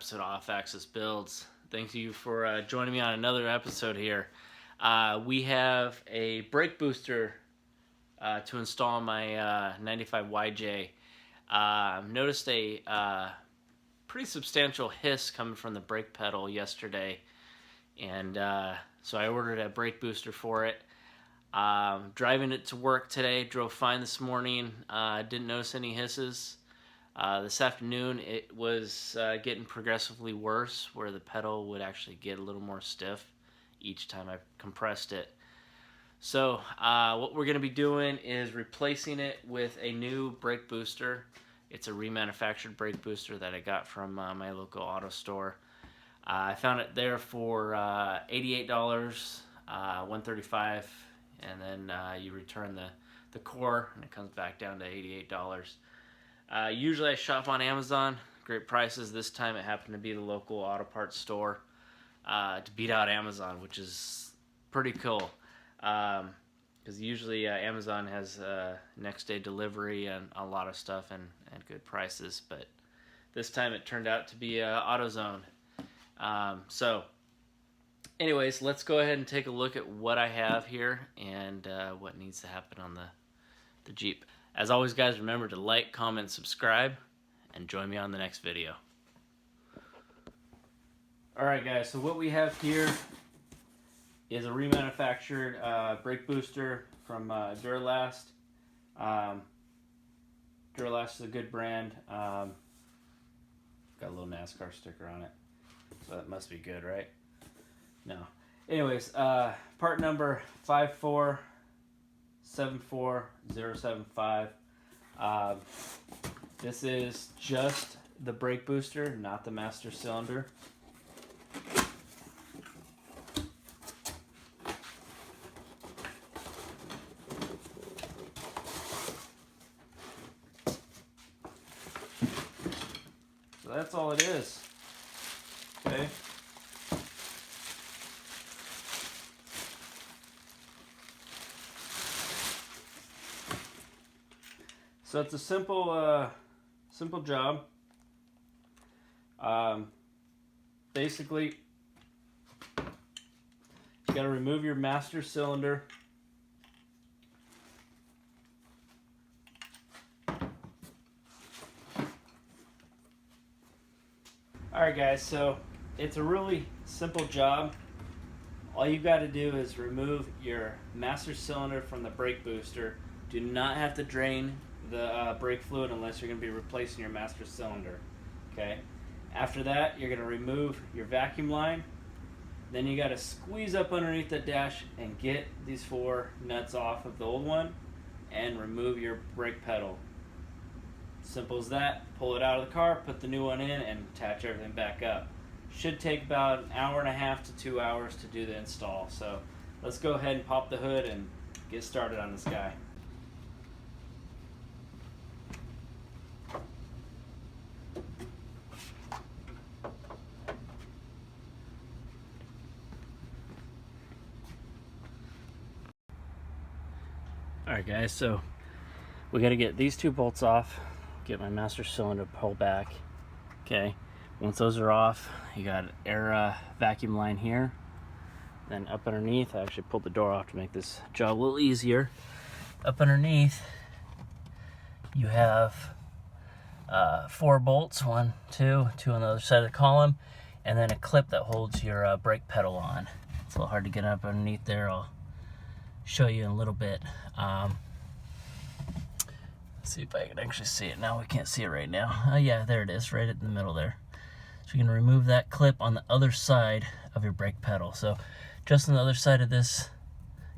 episode of Off Axis Builds. Thank you for joining me on another episode here. We have a brake booster to install my 95 YJ. Noticed a pretty substantial hiss coming from the brake pedal yesterday, and so I ordered a brake booster for it. Driving it to work today, drove fine this morning, didn't notice any hisses. This afternoon it was getting progressively worse, where the pedal would actually get a little more stiff each time I compressed it. So what we're going to be doing is replacing it with a new brake booster. It's a remanufactured brake booster that I got from my local auto store. I found it there for $88, $135, and then you return the core and it comes back down to $88. Usually I shop on Amazon, great prices. This time it happened to be the local auto parts store to beat out Amazon, which is pretty cool. Because usually Amazon has next day delivery and a lot of stuff and good prices, but this time it turned out to be AutoZone. So anyways, let's go ahead and take a look at what I have here and what needs to happen on the Jeep. As always, guys, remember to like, comment, subscribe, and join me on the next video. Alright guys, so what we have here is a remanufactured brake booster from Duralast. Duralast is a good brand. Got a little NASCAR sticker on it, so that must be good, right? No. Anyways, part number 5474075. This is just the brake booster, not the master cylinder. So that's all it is. Okay. So it's a simple job. Basically, you got to remove your master cylinder. Alright guys, so it's a really simple job. All you got to do is remove your master cylinder from the brake booster. Do not have to drain the brake fluid unless you're going to be replacing your master cylinder. Okay. After that, you're going to remove your vacuum line. Then you got to squeeze up underneath the dash and get these 4 nuts off of the old one and remove your brake pedal. Simple as that. Pull it out of the car, put the new one in, and attach everything back up. Should take about an hour and a half to 2 hours to do the install. So let's go ahead and pop the hood and get started on this guy. Alright guys, so we got to get these 2 bolts off, get my master cylinder pulled back. Okay, once those are off, you got an air vacuum line here. Then up underneath, I actually pulled the door off to make this job a little easier. Up underneath, you have 4 bolts, 1, 2 on the other side of the column, and then a clip that holds your brake pedal on. It's a little hard to get up underneath there. I'll show you in a little bit. Let's see if I can actually see it now. We can't see it right now. Oh yeah, there it is, right in the middle there. So you're gonna remove that clip on the other side of your brake pedal. So just on the other side of this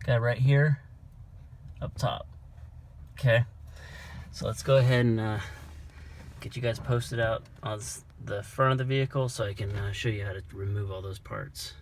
guy right here, up top. Okay, so let's go ahead and get you guys posted out on the front of the vehicle so I can show you how to remove all those parts.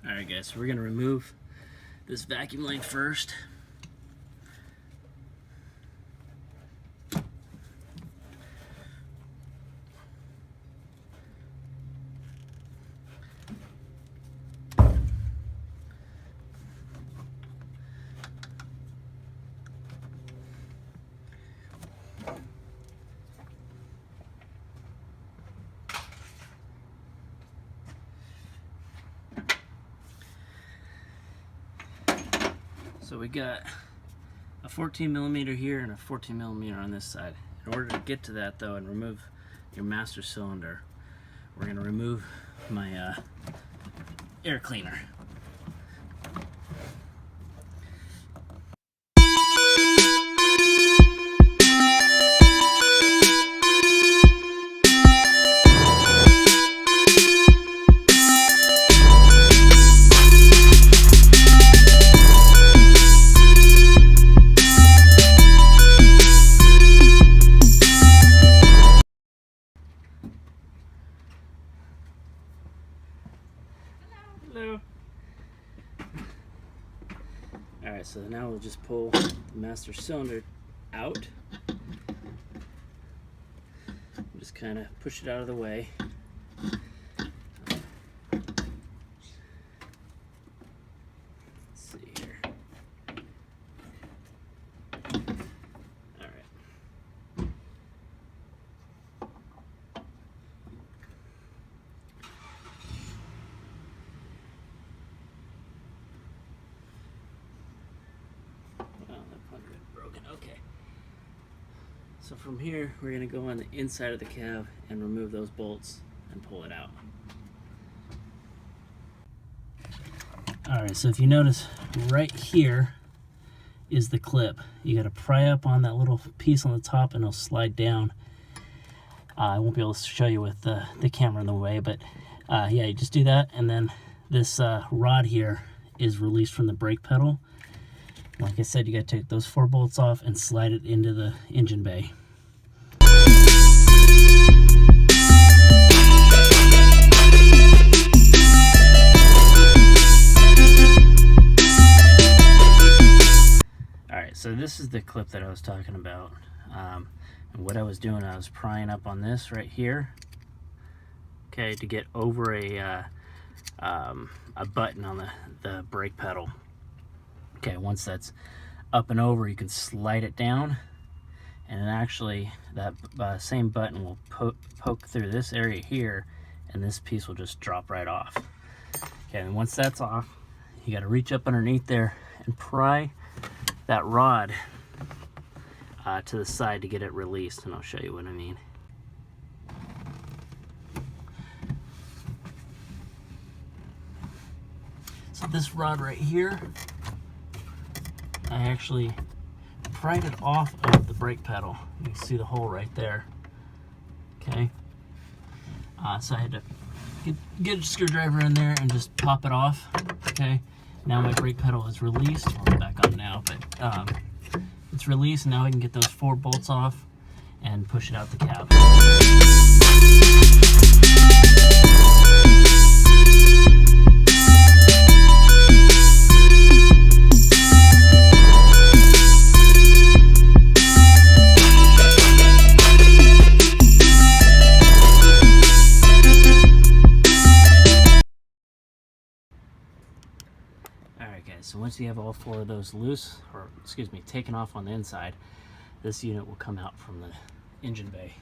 Alright guys, so we're going to remove this vacuum line first. So we got a 14 millimeter here and a 14 millimeter on this side. In order to get to that though and remove your master cylinder, we're going to remove my air cleaner. Hello. Alright, so now we'll just pull the master cylinder out. Just kind of push it out of the way. Let's see here. Alright. Okay. So from here, we're going to go on the inside of the cab and remove those bolts and pull it out. Alright, so if you notice, right here is the clip. You got to pry up on that little piece on the top and it'll slide down. I won't be able to show you with the camera in the way, but yeah, you just do that, and then this rod here is released from the brake pedal. Like I said, you got to take those 4 bolts off and slide it into the engine bay. Alright, so this is the clip that I was talking about. And what I was doing, I was prying up on this right here, okay, to get over a button on the brake pedal. Okay, once that's up and over, you can slide it down, and actually that same button will poke through this area here, and this piece will just drop right off. Okay, and once that's off, you got to reach up underneath there and pry that rod to the side to get it released, and I'll show you what I mean. So this rod right here, I actually pried it off of the brake pedal. You can see the hole right there. Okay. So I had to get a screwdriver in there and just pop it off. Okay. Now my brake pedal is released. Well, it's back on now, but it's released. Now I can get those 4 bolts off and push it out the cab. So once you have all 4 of those loose, or excuse me, taken off on the inside, this unit will come out from the engine bay.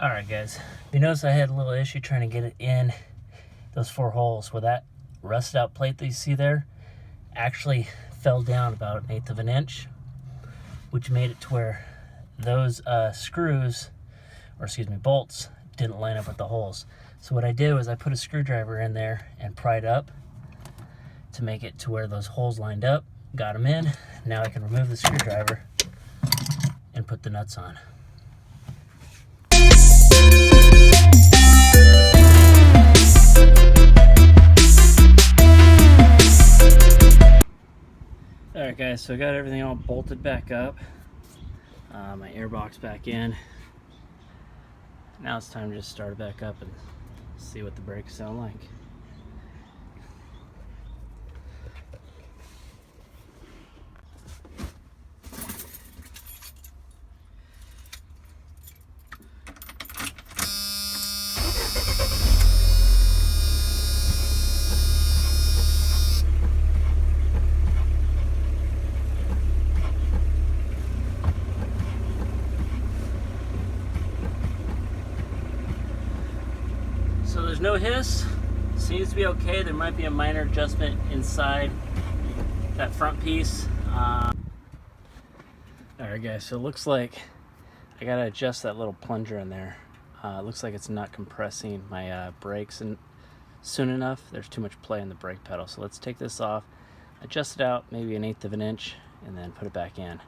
Alright guys, you notice I had a little issue trying to get it in those 4 holes. Where that rusted out plate that you see there actually fell down about 1/8 of an inch, which made it to where those screws, or excuse me, bolts, didn't line up with the holes. So what I did was I put a screwdriver in there and pried up to make it to where those holes lined up. Got them in. Now I can remove the screwdriver and put the nuts on. Alright guys, so I got everything all bolted back up. My airbox back in. Now it's time to just start it back up and see what the brakes sound like. So there's no hiss, seems to be okay. There might be a minor adjustment inside that front piece. Alright guys, so it looks like I gotta adjust that little plunger in there. It looks like it's not compressing my brakes soon enough. There's too much play in the brake pedal. So let's take this off, adjust it out maybe 1/8 of an inch, and then put it back in.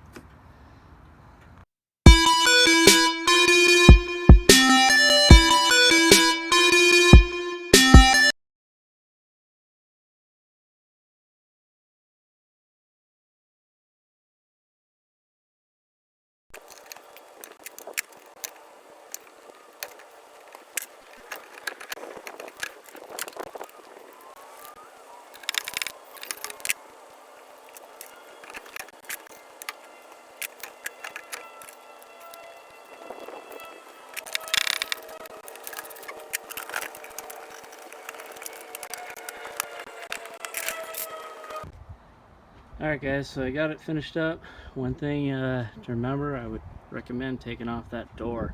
Alright guys, so I got it finished up. One thing to remember, I would recommend taking off that door.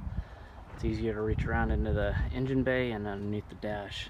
It's easier to reach around into the engine bay and underneath the dash.